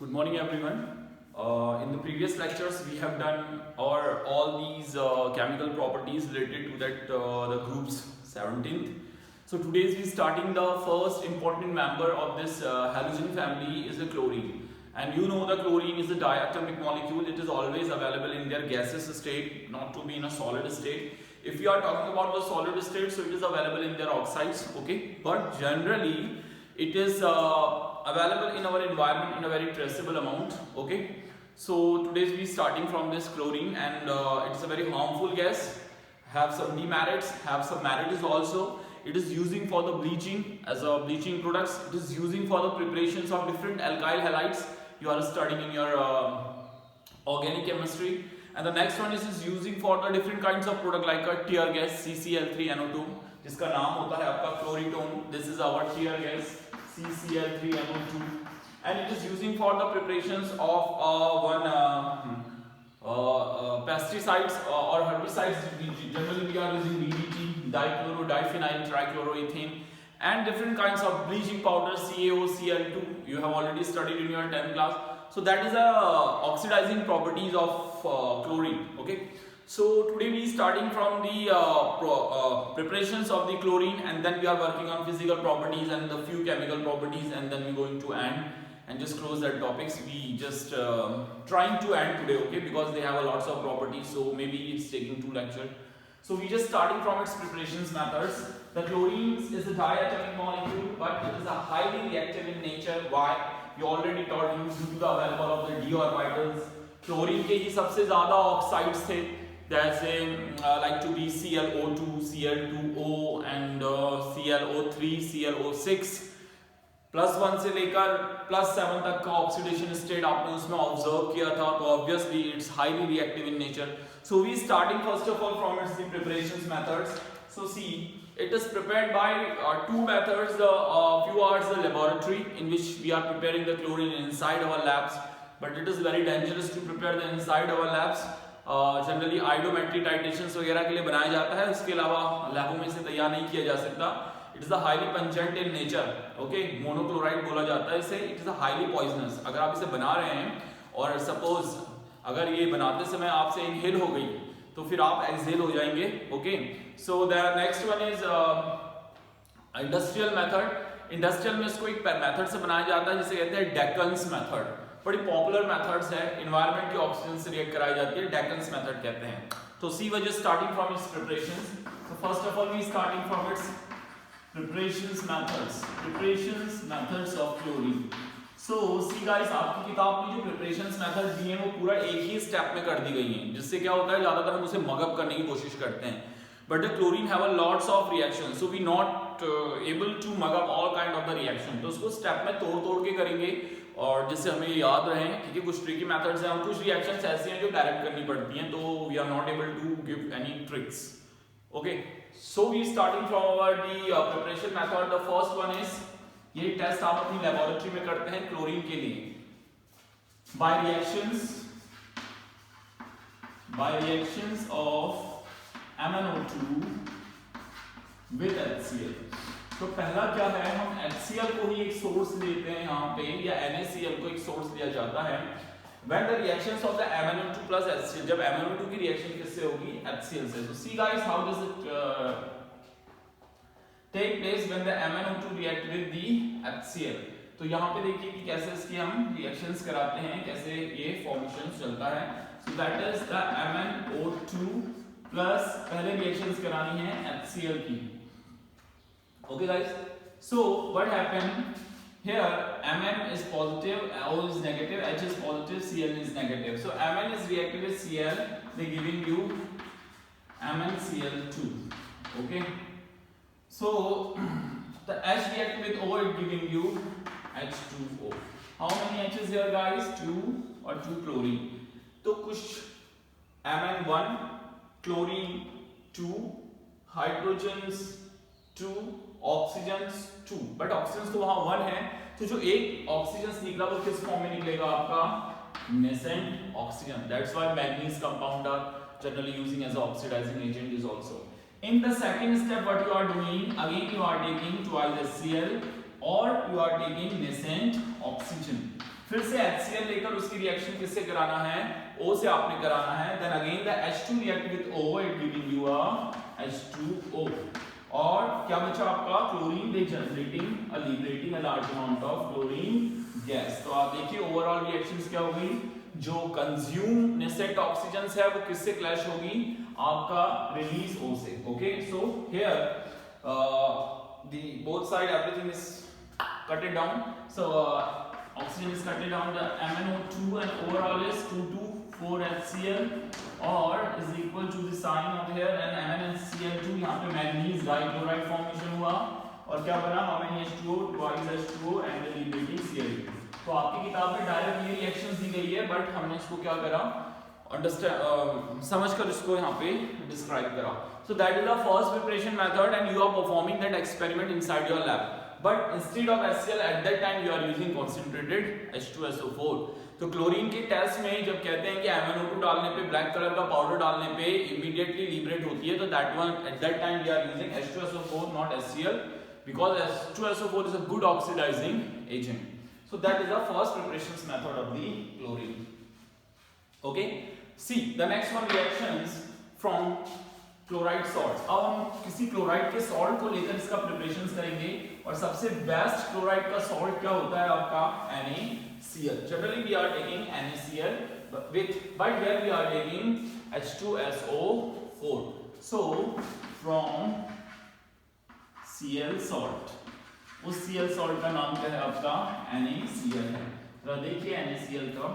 Good morning, everyone. In the previous lectures, we have done all these chemical properties related to that the group's 17th. So today we starting the first important member of this halogen family is the chlorine. And you know the chlorine is a diatomic molecule. It is always available in their gaseous state, not to be in a solid state. If we are talking about the solid state, so it is available in their oxides, okay. But generally, it is available in our environment in a very traceable amount, okay. So today we starting from this chlorine, and it's a very harmful gas, have some demerits, have some merits also. It is using for the bleaching as a bleaching products. It is using for the preparations of different alkyl halides you are studying in your organic chemistry. And the next one is using for the different kinds of product like a tear gas CCl3NO2, जिसका नाम होता है आपका क्लोरीटोन. This is our tear gas CCl3NO2, and it is using for the preparations of pesticides or herbicides. Generally we are using DDT, dichloro, diphenyl, trichloroethane, and different kinds of bleaching powder CaOCl2. You have already studied in your 10th class. So that is the oxidizing properties of chlorine, okay. So today we starting from the preparations of the chlorine, and then we are working on physical properties and the few chemical properties, and then we're going to end and just close that topics. We just trying to end today, okay, because they have a lots of properties, so maybe it's taking 2 lectures. So we just starting from its preparations methods. The chlorine is a diatomic molecule, but it is a highly reactive in nature. Why? You already taught you due to the available of the d orbitals. Chlorine के ही सबसे ज्यादा oxides थे, जैसे like to be ClO2, Cl2O and ClO3, ClO6. +1 से लेकर +7 तक का oxidation state आपने उसमें ऑब्जर्व किया था, तो obviously it's highly reactive in nature. So we starting first of all from its preparations methods. So see, it is prepared by 2 methods. Few are the laboratory in which we are preparing the chlorine inside our labs, but it is very dangerous to prepare the inside our labs. Generally iodometry titrations वगैरह के लिए बनाया जाता है, उसके अलावा लैबों में से तैयार नहीं किया जा सकता. It is a highly pungent in nature, okay. Monochloride बोला जाता है इसे. It is a highly poisonous. अगर आप इसे बना रहे हैं और सपोज अगर ये बनाते समय आपसे इनहेल हो गई तो फिर आप एक्सहेल हो जाएंगे, okay. So the next one is industrial method. Industrial में इसको एक मेथड से बनाया जाता है जिसे कहते हैं डेकन्स मेथड. बड़ी पॉपुलर मेथड्स है, एनवायरनमेंट की ऑक्सीजन से रिएक्ट कराई जाती है, डेकन्स मेथड कहते हैं. तो सी वजह starting from its preparations. So first of all we starting from its preparations methods of chlorine. So see guys, आपकी किताब में जो प्रिपरेशंस मेथड दी है वो पूरा एक ही स्टेप में कर दी गई है, जिससे क्या होता है ज्यादातर हम उसे मगअप करने की कोशिश करते हैं. But the chlorine have a lots of reaction, so we not able to mug up all kind of the reaction. तो उसको स्टेप में तोड़ के करेंगे, और जिससे हमें याद रहे, क्योंकि कुछ ट्रिकी मेथड्स हैं और कुछ रिएक्शंस ऐसी हैं जो डायरेक्ट करनी पड़ती हैं, तो we are not able to give any tricks, okay. So we starting from our the preparation method. The first one is, ये टेस्ट आप अपनी लेबोरेटरी में करते हैं क्लोरीन के लिए. By reactions of MnO2 with HCl. तो पहला क्या है, हम HCl को ही एक सोर्स लेते हैं यहाँ पे, या NaCl को एक सोर्स लिया जाता है. When the reactions of the MnO2 plus HCl, जब MnO2 की रिएक्शन किससे होगी, HCl से. So see guys, how does it take place when the MnO2 react with the HCl. तो यहाँ पे देखिए कि कैसे इसकी हम रिएक्शंस कराते हैं, कैसे ये फॉर्मेशन चलता है. So that is the MnO2 plus पहले रिएक्शंस करानी है HCl की. Okay guys, so what happened here, Mn is positive, O is negative, H is positive, Cl is negative. So Mn is reactive with Cl, they giving you MnCl2, okay. So the H react with O, it giving you H2O. How many H's here guys? 2 or 2 chlorine. तो कुछ Mn1, chlorine 2, hydrogens 2, oxygens 2. But oxygen तो वहां 1 है, तो जो एक oxygen निकला वो किस फॉर्म में निकलेगा आपका, nascent oxygen. That's why manganese compound are generally using as an oxidizing agent is also. In the second step, what you are doing, again you are taking twice HCl or you are taking nascent oxygen. फिर से HCl लेकर उसकी reaction किससे कराना है, O से आपने कराना है। Then again the H2 react with O, it giving you a H2O। और क्या बचा आपका, chlorine they generating a liberating a large amount of chlorine gas. तो आप देखिए ओवरऑल रिएक्शंस क्या होगी, जो कंज्यूम नेसेंट ऑक्सीजन है वो किससे क्लैश होगी, आपका रिलीज O से। Okay, so here the both side everything is cut it down, so oxygen is cut it down, the MnO2 and overall is 2,2,4HCl or is equal to the sign of here and MnCl2, यहाँ पे manganese dichloride formation हुआ और क्या बना, how many H2O, twice H2O and the liberating Cl2। तो आपकी किताब में डायरेक्ट ये रिएक्शंस दी गई है, बट हमने इसको क्या करा, अंडरस्टैंड समझकर इसको यहाँ पे डिस्क्राइब करा। So that is the first preparation method and you are performing that experiment inside your lab. But instead of HCl at that time you are using concentrated H2SO4। तो क्लोरीन के test में जब कहते हैं कि MnO2 डालने पे, black colour का पाउडर डालने पे इमीडिएटली लिबरेट होती है, तो that one at that time we are using H2SO4 not HCl because H2SO4 is a good oxidizing agent. So that is the first preparation method of the chlorine. Okay, see the next one, reactions from chloride salt. अब हम किसी chloride के salt को लेकर इसका preparations करेंगे और सबसे बेस्ट क्लोराइड का सॉल्ट क्या होता है आपका, NaCl। Generally we are taking NaCl with, but here we are taking H2SO4। so from Cl salt, उस Cl salt का नाम क्या है आपका, NaCl है। जरा देखिए NaCl का,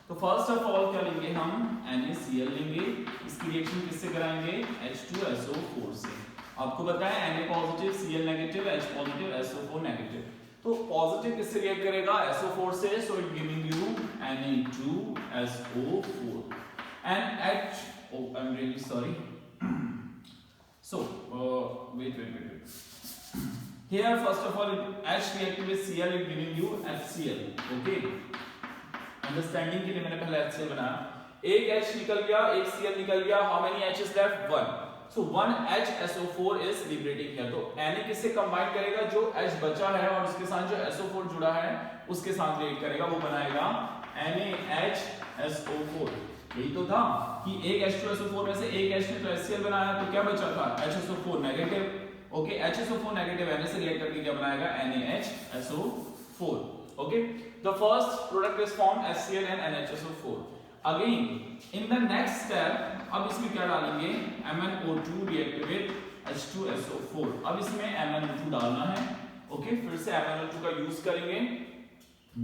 तो फर्स्ट ऑफ ऑल क्या लेंगे हम, NaCl लेंगे, इसकी रिएक्शन किससे कराएंगे, H2SO4 से। आपको बताया Na positive, Cl negative, H positive, SO4 negative. तो पॉजिटिव किससे रिएक्ट करेगा, SO4 से, so it giving you Na2SO4 and H, oh I'm really sorry, so wait, here first of all H reacted with Cl, it giving you HCl। okay, understanding के लिए मैंने पहले HCl बनाया, एक H निकल गया, एक Cl निकल गया, how many H is left, 1। So 1 HSO4 is liberating here. तो Na किससे कंबाइन करेगा, जो H बचा है और उसके साथ जो SO4 जुड़ा है उसके साथ रिएक्ट करेगा, वो बनाएगा NaHSO4। यही तो था कि एक H2SO4 में से एक H ने तो HCl बनाया, तो क्या बचा था, HSO4 negative. Okay, HSO4 negative Na से रिएक्ट करके क्या बनाएगा, NaHSO4। okay, the first product is formed HCl and NHSO4। again in the next step अब इसमें क्या डालेंगे, MnO2 react with H2SO4। अब इसमें MnO2 डालना है। ओके, फिर से MnO2 का यूज करेंगे,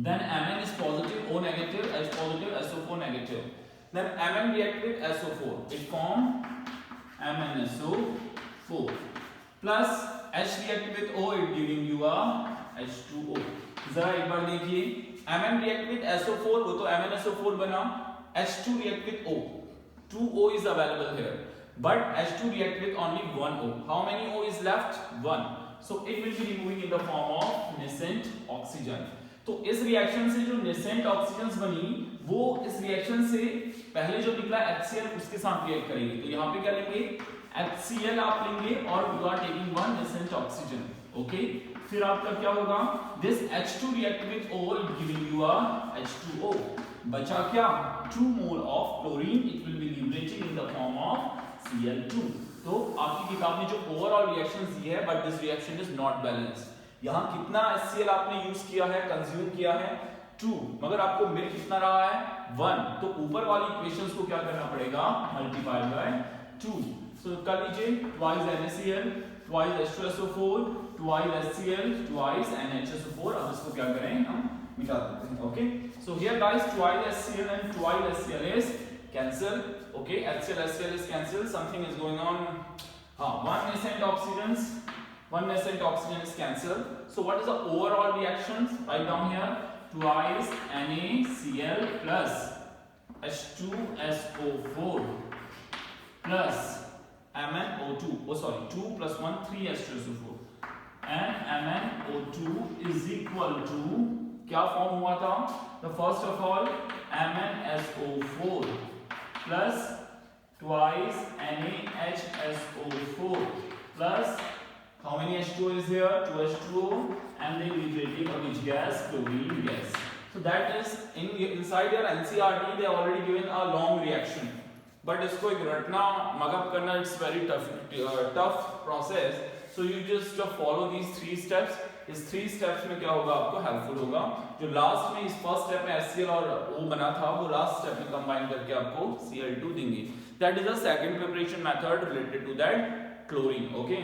then Mn is positive, O negative, H positive, SO4 negative, then Mn react with SO4, it form MnSO4 plus H react with O, it giving you a H2O। जरा एक बार देखिए, Mn react with SO4, वो तो MnSO4 बना, H2 react with O, 2 O is available here, but H2 react with only 1 O, how many O is left, 1, so it will be removing in the form of nascent oxygen। तो इस reaction से जो nascent oxygens बनी, वो इस reaction से पहले जो निकला HCl उसके साथ रिएक्ट करेंगे। तो यहाँ पे क्या लेंगे, HCl आप लेंगे और you are taking 1 nascent oxygen। Okay, फिर आपका क्या होगा, this H2 react with O, it giving you a H2O। बचा क्या, 2 mole of chlorine, it will be liberating in the form of Cl2। तो आपकी किताब में जो ओवरऑल रिएक्शंस दी है, but this reaction is not balanced. यहाँ कितना HCl आपने यूज किया है, कंज्यूम किया है 2, मगर आपको मिल कितना रहा है, 1। तो ऊपर वाली इक्वेशंस को क्या करना पड़ेगा, मल्टीप्लाई बाय 2। सो कर लीजिए, twice NaCl, twice H2SO4, twice HCl, twice NHSO4। अब इसको क्या करें, हम मिटा देते हैं। Okay, so here guys twice HCl and twice HCl is cancel। Okay, HCl is cancel, something is going on, one nascent oxygen is cancelled। so what is the overall reactions, write down here, twice NaCl plus H2SO4 plus MnO2, oh sorry, 2 plus 1, 3 H2SO4 and MnO2 is equal to, क्या form हुआ था, the first of all MnSO4 plus twice NaHSO4 plus how many H2O is here, 2 H2O, and they liberating of which gas, chlorine gas। So that is inside your NCERT they have already given a long reaction, but इसको एक रटना mug up करना it's very tough process. So you just follow these 3 steps. इस 3 steps में क्या होगा आपको helpful होगा. जो लास्ट में इस फर्स्ट स्टेप में HCl और O बना था वो लास्ट स्टेप में कंबाइन करके आपको Cl2 देंगे. That is the second preparation method related to that chlorine. Okay.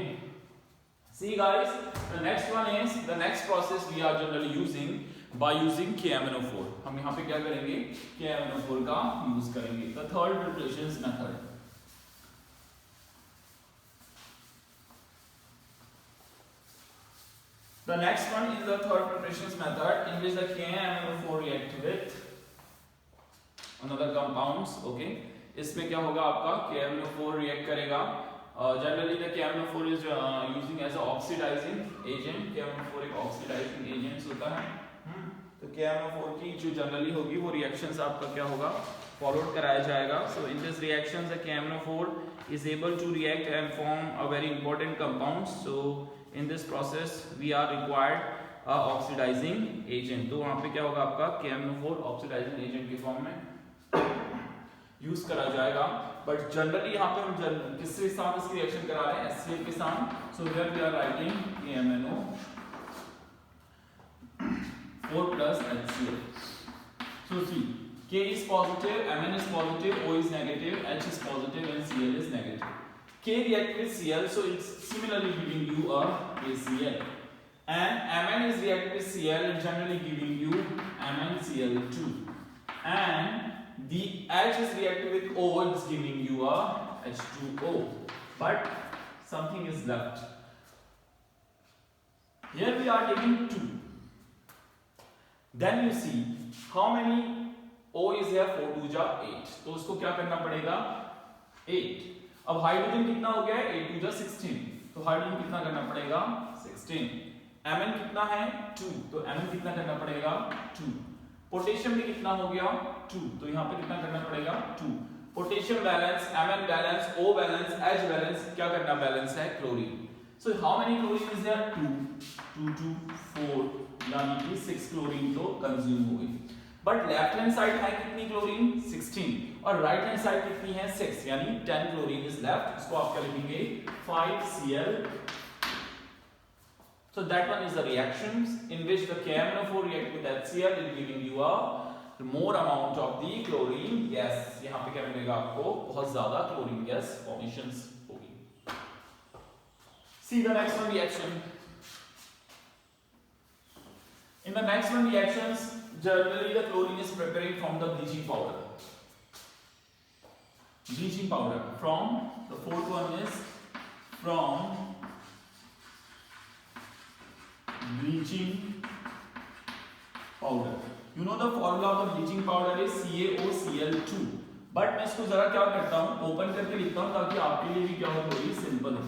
See guys, the next one is the next process we are generally using by using KMnO4. हम यहाँ पे क्या करेंगे KMnO4 का यूज करेंगे. The third preparation method. The next one is the third preparation method in which the KMnO4 react with another compounds. Okay, इसमें क्या होगा आपका KMnO4 react करेगा. Generally the KMnO4 is using as a oxidizing agent. KMnO4 एक oxidizing agent होता है. तो KMnO4 की जो generally होगी वो reactions आपका क्या होगा followed कराया जाएगा. So in this reactions the KMnO4 is able to react and form a very important compound. So in this process we are required a oxidizing agent. तो वहाँ पे क्या होगा आपका KMnO4 oxidizing agent के फॉर्म में यूज करा जाएगा. बट जनरली यहाँ पे हम किसके साथ इसकी रिएक्शन करा रहे हैं HCl के साथ. So here we are writing KMnO4 plus HCl. So see, K is positive, Mn is positive, O is negative, H is positive and Cl is negative. K react with Cl, so it's similarly giving you a KCl. And Mn is react with Cl, it's generally giving you MnCl2. And the H is reacting with O, it's giving you a H2O. But something is left. Here we are taking 2. Then you see how many O is here. 4 2 जा 8. तो उसको क्या करना पड़ेगा 8. अब hydrogen कितना हो गया है 8 2 जा 16. तो हाइड्रोजन कितना करना पड़ेगा 16. Mn कितना है 2. तो Mn कितना करना पड़ेगा 2. पोटेशियम भी कितना हो गया 2. तो यहाँ पे कितना करना पड़ेगा 2. Potassium balance, Mn balance, O balance, H balance, क्या करना बैलेंस है chlorine. So how many chlorine is there 2 2 2 4 यानी कि 6 क्लोरीन तो कंज्यूम हो गई. बट लेफ्ट हैंड साइड है कितनी क्लोरीन 16 और राइट हैंड साइड कितनी है 6 यानी 10 क्लोरीन इज लेफ्ट. इसको आप क्या लिखेंगे 5Cl. So that one is the reactions in which the KMnO4 react with HCl is giving you a more amount of the chlorine gas. यहाँ पे क्या मिलेगा आपको बहुत ज्यादा क्लोरीन गैस फॉर्मेशंस होगी. See the next one reaction. In the next one reactions, generally the chlorine is preparing from the bleaching powder. Bleaching powder from the fourth one is from bleaching powder. You know the formula of the bleaching powder is CaOCl2. But मैं इसको जरा क्या करता हूँ open करके लिखता हूँ ताकि आपके लिए भी क्या हो थोड़ी सिंपल हो.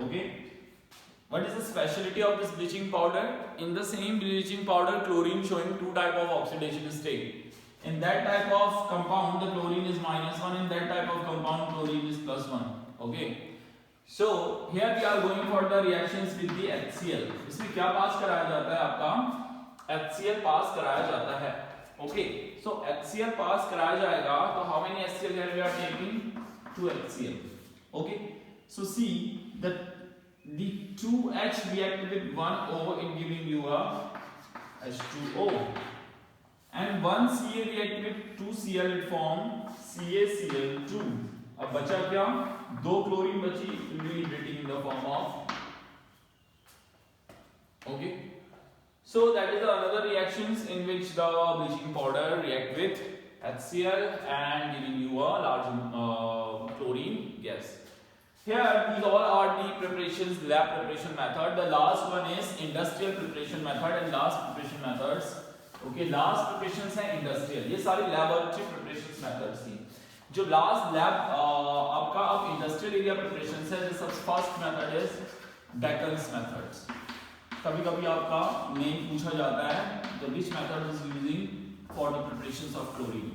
Okay. What is the speciality of this bleaching powder? In the same bleaching powder, chlorine showing 2 type of oxidation state. In that type of compound, the chlorine is -1. In that type of compound, chlorine is +1. Okay. So here we are going for the reactions with the HCl. इसमें क्या पास कराया जाता है आपका HCl पास कराया जाता है. Okay. So HCl पास कराया जाएगा तो how many HCl here we are taking 2 HCl. Okay. So see that the 2H react with 1O in giving you a H2O and 1Ca react with 2Cl it form CaCl2. अब बचा क्या 2 chlorine बची will be liberating in the form of. Okay, so that is another reactions in which the bleaching powder react with HCl and giving you a large chlorine gas. Here these all are the preparations, lab preparation method. The last one is industrial preparation method and last preparation methods. Okay, last preparations है industrial. ये सारी laboratory preparations methods थी. जो last lab आपका अब industrial area preparations है. The first method is Beckman's methods. कभी-कभी आपका name पूछा जाता है. The which method is using for the preparations of chlorine.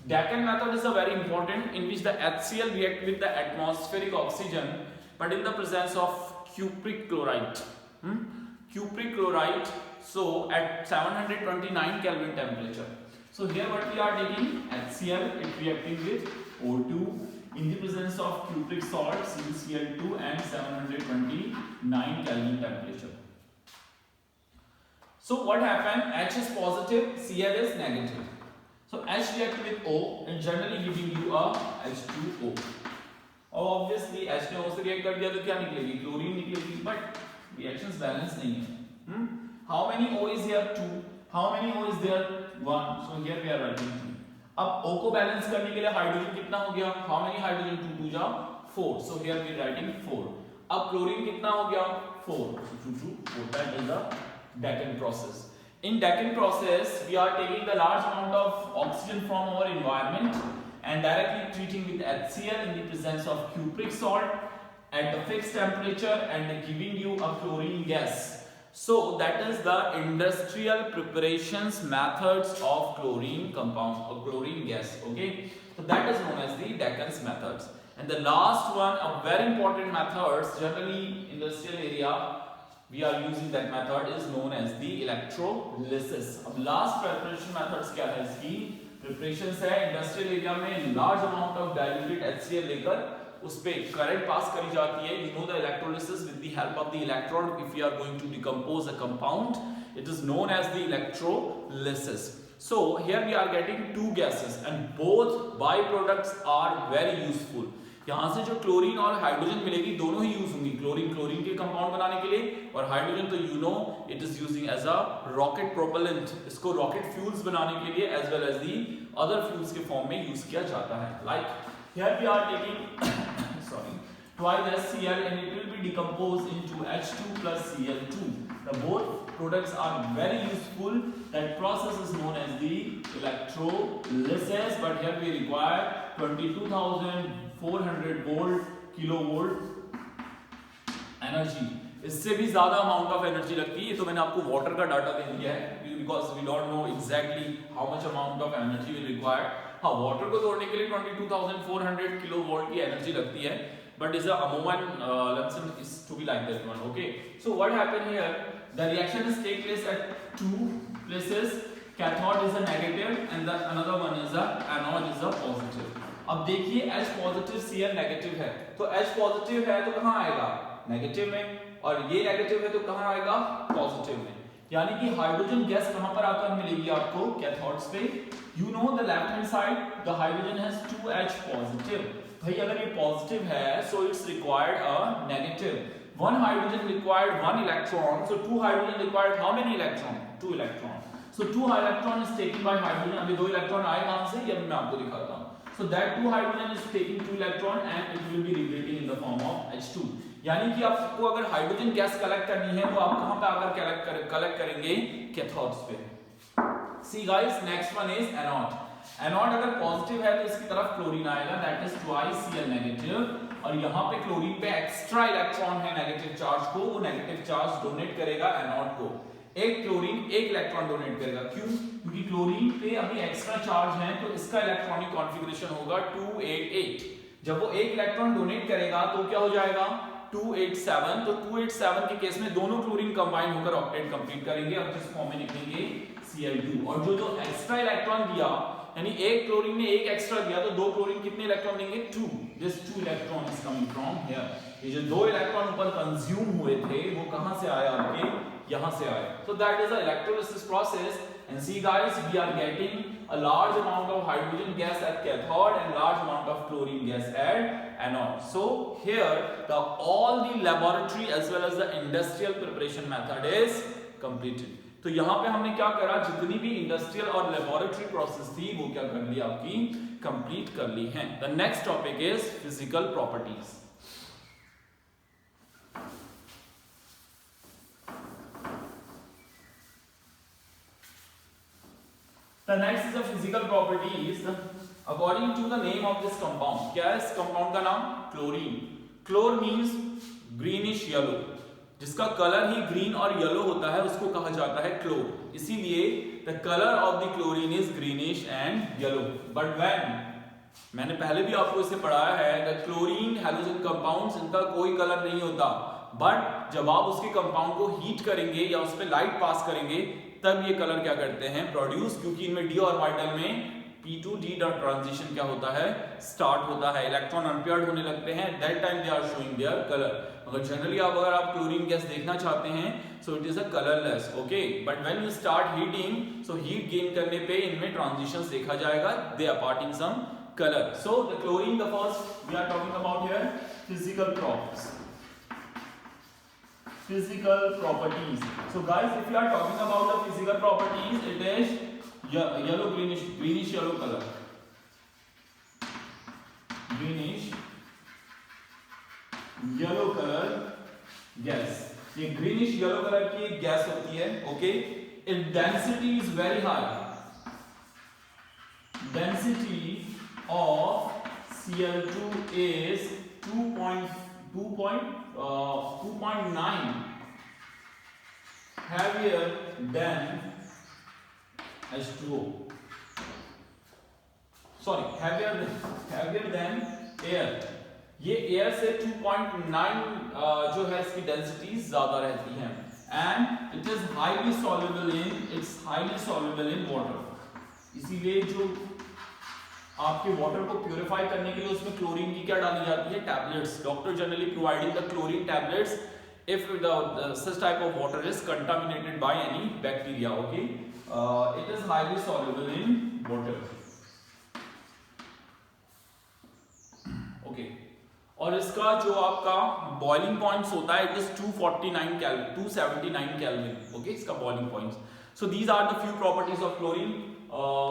Beckman method is a very important in which the HCl react with the atmospheric oxygen but in the presence of cupric chloride. cupric chloride, so at 729 Kelvin temperature. So here what we are taking HCl, it reacting with O2 in the presence of cupric salt CuCl2 and 729 Kelvin temperature. So what happened? H is positive, Cl is negative. So H react with O and generally giving you a H2O. और obviously H ने O से react कर दिया तो क्या निकलेगी? Chlorine निकलेगी, but reactions balance नहीं है. How many O is here? 2. How many O is there? 1. So here we are writing 2. अब O को बैलेंस करने के लिए हाइड्रोजन कितना हो गया? How many hydrogen? 2 2 जा 4. So here we are writing 4. अब क्लोरीन कितना हो गया? 4. So 2 2 4. That is the Decan process. In Decan process, we are taking the large amount of oxygen from our environment and directly treating with HCl in the presence of cupric salt at the fixed temperature and giving you a chlorine gas. So that is the industrial preparations methods of chlorine compound or chlorine gas. Okay, so that is known as the Decan's methods. And the last one, a very important methods, generally industrial area we are using that method, is known as the electrolysis. अब last preparation methods क्या है इसकी? Preparations है industrial area में large amount of diluted HCl लेकर उस पे current pass करी जाती है. You know the electrolysis with the help of the electrode. If we are going to decompose a compound, it is known as the electrolysis. So here we are getting two gases and both byproducts are very useful. यहाँ से जो chlorine और hydrogen मिलेगी दोनों ही use होंगी. Chlorine chlorine के compound बनाने के लिए और हाइड्रोजन तो you know it is using as a rocket propellant. इसको रॉकेट फ्यूल्स बनाने के लिए as well as the other fuels के फॉर्म में यूज किया जाता है. Like here we are taking twice HCl and it will be decomposed into H2 plus Cl2. The both products are very useful. That process is known as the electrolysis, but here we require 22,400 kilovolt energy. इससे भी ज्यादा amount of energy लगती है. तो मैंने आपको water का data दे दिया है because we don't know exactly how much amount of energy will required. हाँ, वाटर को तोड़ने के लिए 22,400 किलोवोल्ट की एनर्जी लगती है. But is a Amman Lumsen is to be like that one. Okay. So what happened here? The reaction is take place at two places. Cathode is a negative and the another one is a anode is a positive. अब देखिए H positive Cl negative है तो H positive है तो कहाँ आएगा? Negative में. और ये नेगेटिव है तो कहाँ आएगा? पॉजिटिव में. यानी कि हाइड्रोजन गैस कहाँ पर आकर मिलेगी आपको? कैथोड्स पे. You know the left hand side the hydrogen has 2H positive. भाई अगर ये पॉजिटिव है so it's required a negative. One hydrogen required one electron, so two hydrogen required how many electron? 2 electron. So 2 electron is taken by hydrogen. अभी 2 electron आए कहाँ से? ये मैं आपको दिखाता हूँ. So that 2 hydrogen is taking 2 electron and it will be liberating in the form of H2. यानी कि आपको अगर हाइड्रोजन गैस कलेक्ट करनी है तो आप कहाँ पे आकर कलेक्ट करेंगे? कैथोड्स पे. See guys, next one is anode. Anode अगर पॉजिटिव है तो इसकी तरफ क्लोरीन आएगा, that is twice Cl negative. और यहाँ पे क्लोरीन पे एक्स्ट्रा इलेक्ट्रॉन है नेगेटिव चार्ज को, वो नेगेटिव चार्ज डोनेट करेगा एनोड को. एक क्लोरीन एक इलेक्ट्रॉन डोनेट करेगा. क्यों? क्योंकि क्लोरीन पे अभी एक्स्ट्रा चार्ज है तो इसका इलेक्ट्रॉनिक कॉन्फ़िगरेशन होगा 288. जब वो एक इलेक्ट्रॉन डोनेट करेगा तो क्या हो जाएगा? 287. तो 287 के केस में दोनों क्लोरीन कंबाइन होकर ऑक्टेट कंप्लीट करेंगे और जिस फॉर्म में निकलेंगे Cl2. और जो एक्स्ट्रा इलेक्ट्रॉन दिया यानी एक क्लोरीन ने एक एक्स्ट्रा दिया तो दो क्लोरीन कितने इलेक्ट्रॉन देंगे? 2. This 2 electron is coming from here. ये जो दो इलेक्ट्रॉन ऊपर कंज्यूम हुए थे वो कहां से आया? आपके यहां से आया. So that is the electrolysis process. And see guys, we are getting a large amount of hydrogen gas at cathode and large amount of chlorine gas at anode. So here all the laboratory as well as the industrial preparation method is completed. तो यहाँ पे हमने क्या करा? जितनी भी industrial और laboratory process थी वो क्या कर ली? आपकी कंप्लीट कर ली है. The next topic is physical properties. The next is the physical properties according to the name of this compound. क्या है इस कंपाउंड का नाम? क्लोरीन. क्लोर means greenish yellow. जिसका कलर ही ग्रीन और येलो होता है उसको कहा जाता है क्लोर. इसीलिए the colour of the chlorine is greenish and yellow. But when, मैंने पहले भी आपको इसे पढ़ाया है, द क्लोरीन हैलोजन कंपाउंड्स, इनका कोई कलर नहीं होता. बट जब आप उसके कंपाउंड को हीट करेंगे या उस पर लाइट पास करेंगे तब ये कलर क्या करते हैं, प्रोड्यूस, क्योंकि इनमें d ऑर्बिटल में p2d डॉट ट्रांजिशन क्या होता है, स्टार्ट होता है, इलेक्ट्रॉन अनपेयर्ड होने लगते हैं, that time they are showing their colour. अगर जनरली अगर आप क्लोरीन गैस देखना चाहते हैं so it is a colourless, okay, but when you start heating so heat gain करने पे इनमें ट्रांजिशंस देखा जाएगा, they are parting some color. So the chlorine, the first we are talking about here, physical properties. Physical properties. So guys, if you are talking about the physical properties, it is yellow greenish yellow color. Greenish yellow color gas. ये greenish yellow color की एक gas होती है, okay? Its density is very high. Density of Cl2 is 2.9 heavier than H2O. Sorry, heavier than air. ये air से 2.9 जो है इसकी डेंसिटी ज्यादा रहती है, and it is highly soluble in water. इसीलिए जो आपके वाटर को प्यूरिफाई करने के लिए उसमें क्लोरीन की क्या डाली जाती है, tablets. Doctor generally providing the chlorine tablets if such type of water is contaminated by any bacteria, okay? It is highly soluble in water, okay? और इसका जो आपका बॉइलिंग पॉइंट्स होता है, it is 279 kelvin, 279 kelvin, okay, इसका boiling points. So these are the few properties of chlorine,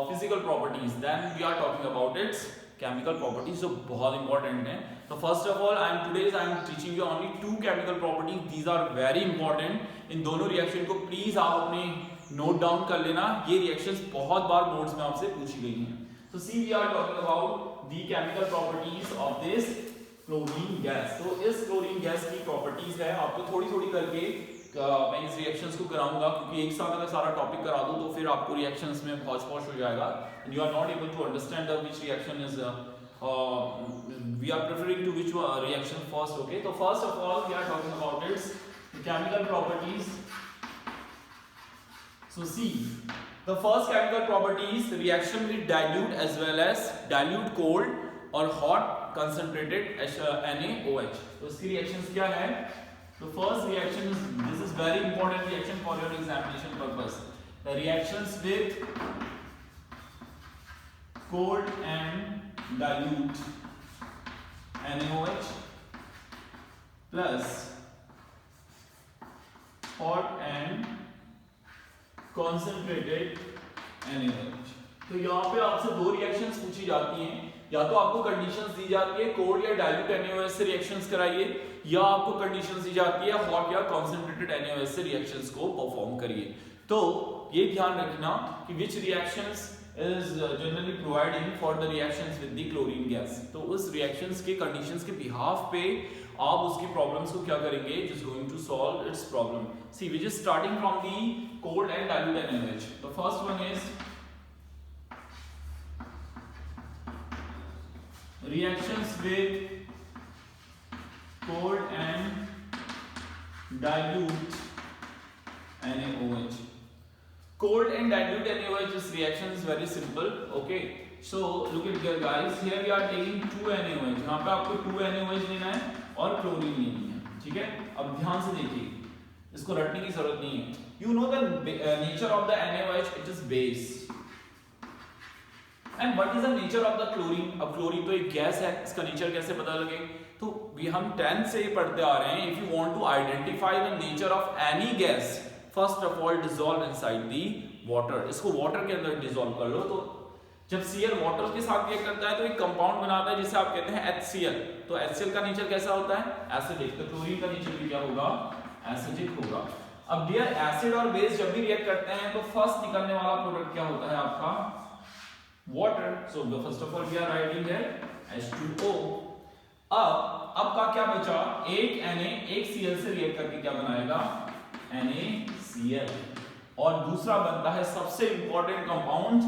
physical properties. Then we are talking about its chemical properties, जो बहुत important है। तो first of all I am teaching you only 2 chemical properties, these are very important. इन दोनों reaction को please आप अपने note down कर लेना, ये रिएक्शंस बहुत बार बोर्ड्स में आपसे पूछी गई हैं। तो see we are talking about the chemical properties of this chlorine gas. तो इस क्लोरीन गैस की प्रॉपर्टीज है, आपको थोड़ी थोड़ी करके मैं इस रिएक्शंस को कराऊंगा, क्योंकि एक साथ अगर सारा टॉपिक करा दूं तो फिर आपको रिएक्शंस में बहुत स्पॉश हो जाएगा, and you are not able to understand which reaction is we are preferring to which reaction first, okay. तो first of all we are talking about its chemical properties. So see the first chemical properties, reaction with dilute as well as dilute cold और hot concentrated NaOH। तो इसकी reactions क्या है? तो first reaction is, this is very important reaction for your examination purpose, the reactions with cold and dilute NaOH plus hot and concentrated NaOH। तो यहाँ पे आपसे 2 रिएक्शंस पूछी जाती हैं, या तो आपको कंडीशंस दी जाती है कोल्ड या डाइल्यूट NaOH से रिएक्शंस कराइए, या आपको कंडीशंस दी जाती है हॉट या कॉन्सेंट्रेटेड NaOH से रिएक्शंस को परफॉर्म करिए। तो ये ध्यान रखना कि which reactions is generally providing for the reactions with the chlorine gas. तो उस रिएक्शंस के कंडीशंस के बिहाफ पे आप उसकी प्रॉब्लम्स को क्या करेंगे, it is going to solve its problem. See which is starting from the cold and dilute NaOH। The first one is reactions with cold and dilute NaOH. Cold and dilute NaOH, this reaction is very simple, okay? So look at here guys, here we are taking 2 NaOH, यहाँ पे आपको 2 NaOH लेना है और chlorine लेनी है, ठीक है? अब ध्यान से देखिए, इसको रटने की जरूरत नहीं है। You know the nature of the NaOH, it is base. And what is the nature of the chlorine? अब क्लोरीन तो एक गैस है, इसका नेचर कैसे पता लगे? तो हम 10 से पढ़ते आ रहे हैं, if you want to identify the nature of any gas, first of all dissolve inside the water। इसको वाटर के अंदर डिसॉल्व कर लो। तो जब Cl वाटर के साथ रिएक्ट करता है तो एक कंपाउंड बनाता है जिसे आप कहते हैं HCl। तो HCl का नेचर कैसा होता है? एसिडिक। तो क्लोरीन का नेचर भी क्या होगा? एसिडिक होगा। अब डियर, एसिड और बेस जब भी रिएक्ट करते हैं तो फर्स्ट निकलने वाला प्रोडक्ट क्या होता है आपका? water। So first of all we are writing here H2O। अब का क्या बचा? एक Na एक Cl से रिएक्ट करके क्या बनाएगा? NaCl। और दूसरा बनता है सबसे इंपॉर्टेंट कंपाउंड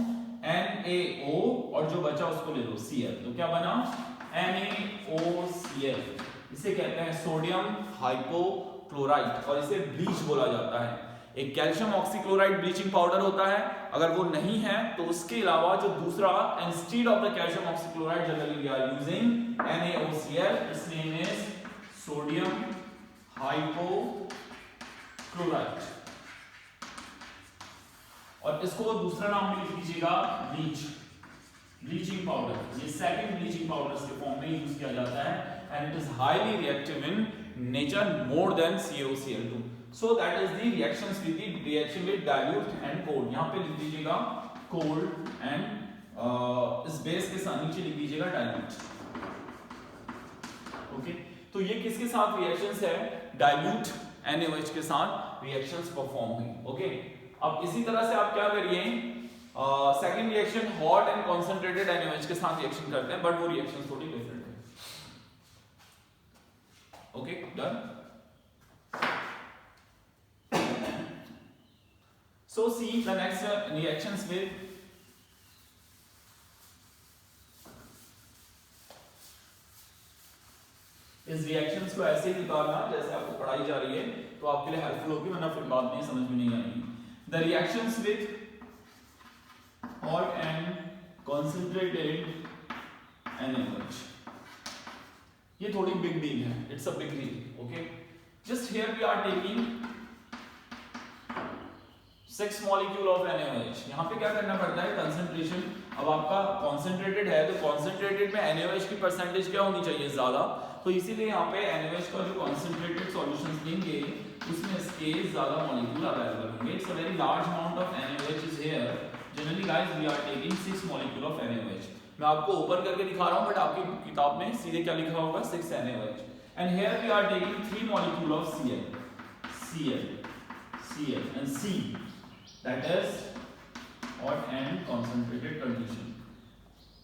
NaO, और जो बचा उसको ले लो Cl। तो क्या बना? NaOCl। इसे कहते हैं सोडियम हाइपोक्लोराइट और इसे ब्लीच बोला जाता है। एक कैल्शियम ऑक्सीक्लोराइड ब्लीचिंग पाउडर होता है, अगर वो नहीं है तो उसके अलावा जो दूसरा, instead of the calcium oxychloride generally we are using NaOCl, its name is sodium hypochlorite और इसको दूसरा नाम भी लिख दीजिएगा ब्लीच, ब्लीचिंग पाउडर। ये सेकंड ब्लीचिंग पाउडर के फॉर्म में यूज किया जाता है and it is highly reactive in nature more than CaOCl2। So that is the reactions with the reaction with dilute and cold। यहाँ पे लिख दीजिएगा cold and इस बेस के साथ नीचे लिख दीजिएगा dilute। ओके, तो ये किसके साथ रिएक्शंस है? dilute NaOH के साथ रिएक्शंस परफॉर्म हुई। ओके, अब इसी तरह से आप क्या करिए, second reaction hot and concentrated NaOH के साथ रिएक्शन करते हैं, बट वो रिएक्शंस थोड़ी डिफरेंट है। Okay, done. So see the next reactions with इस रिएक्शंस को ऐसे ही निकालना जैसे आपको पढ़ाई जा रही है, तो आपके लिए हेल्पफुल होगी, वरना फिर बाद में समझ में नहीं आएगी। The reactions with hot and concentrated NaOH, ये थोड़ी बिग डील है, it's a big deal. Okay, just here we are taking 6 molecule of NaOH। यहाँ पे क्या करना पड़ता है, कंसंट्रेशन। अब आपका कॉन्सेंट्रेटेड है तो कॉन्सेंट्रेटेड में NaOH की परसेंटेज क्या होनी चाहिए, ज्यादा, तो इसीलिए यहाँ पे NaOH का जो कॉन्सेंट्रेटेड सॉल्यूशंस लेंगे उसमें इसके ज्यादा मॉलिक्यूल अवेलेबल होंगे। It's a very large amount of NaOH is here. Generally guys we are taking 6 molecule of NaOH। मैं आपको ओपन करके दिखा रहा हूँ, बट आपकी किताब में सीधे क्या लिखा होगा, 6 NaOH। And here we are taking 3 molecule of Cl and C, that is hot and concentrated condition।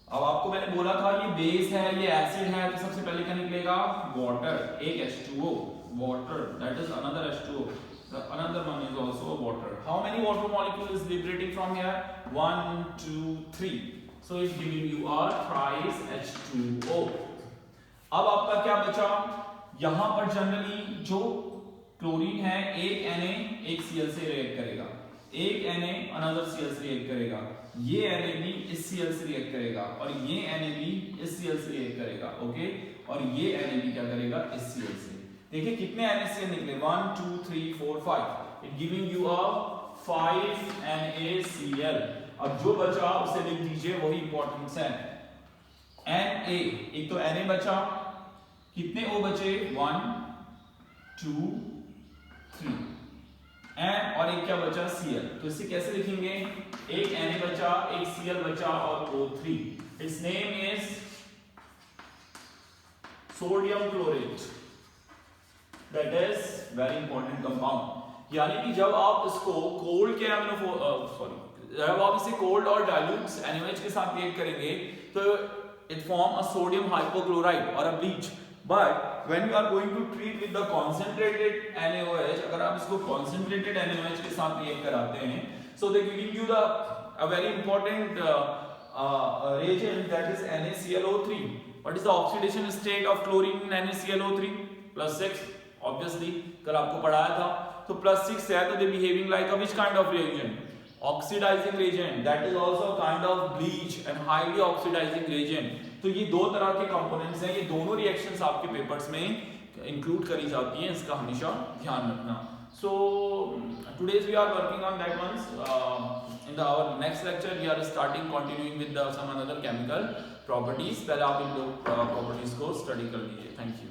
अब आपको मैंने बोला था ये बेस है, ये एसिड है, तो सबसे पहले क्या निकलेगा, वाटर, एक H2O, water, that is another H2O, the another one is also water। How many water molecule is liberating from here? 1 2 3, so it's giving you a thrice H2O। अब आपका क्या बचा, यहां पर जनरली जो क्लोरीन है, एक Na एक Cl से रिएक्ट करेगा, एक Na अनदर Cl से रिएक्ट करेगा, ये Na भी इस Cl से रिएक्ट करेगा और ये Na भी इस Cl से रिएक्ट करेगा। ओके, और ये Na भी क्या करेगा, इस Cl से। देखिए कितने NaCl निकले, 1 2 3 4 5, it giving you a 5 NaCl। अब जो बचा उसे लिख दीजिए, वही इंपॉर्टेंट है। Na, एक तो Na बचा, कितने O बचे, 1 2 3, एन और एक क्या बचा, Cl। तो इसे कैसे लिखेंगे, एक Na बचा, एक Cl बचा और O3। It's name is sodium chlorate, that is very important compound. यानी कि जब आप इसको कोल्ड के जब आप इसे कोल्ड और डाइल्यूट NaOH के साथ रिएक्ट करेंगे तो it form a sodium hypochloride और a bleach. But when you are going to treat with the concentrated NaOH, अगर आप इसको concentrated NaOH के साथ रिएक्ट कराते हैं, so they giving you the a very important reagent, that is NaClO3। What is the oxidation state of chlorine in NaClO3? +6, obviously कल आपको पढ़ाया था। तो +6 है तो they behaving like a which kind of reagent? Oxidizing reagent, that is also a kind of bleach and highly oxidizing reagent। तो ये दो तरह के कंपोनेंट्स हैं, ये दोनों रिएक्शंस आपके पेपर्स में इंक्लूड करी जाती हैं, इसका हमेशा ध्यान रखना। So today's we are working on that ones. In our next lecture we are starting continuing with some another chemical properties. पहले आप इन दो प्रॉपर्टीज को स्टडी कर लीजिए। Thank you.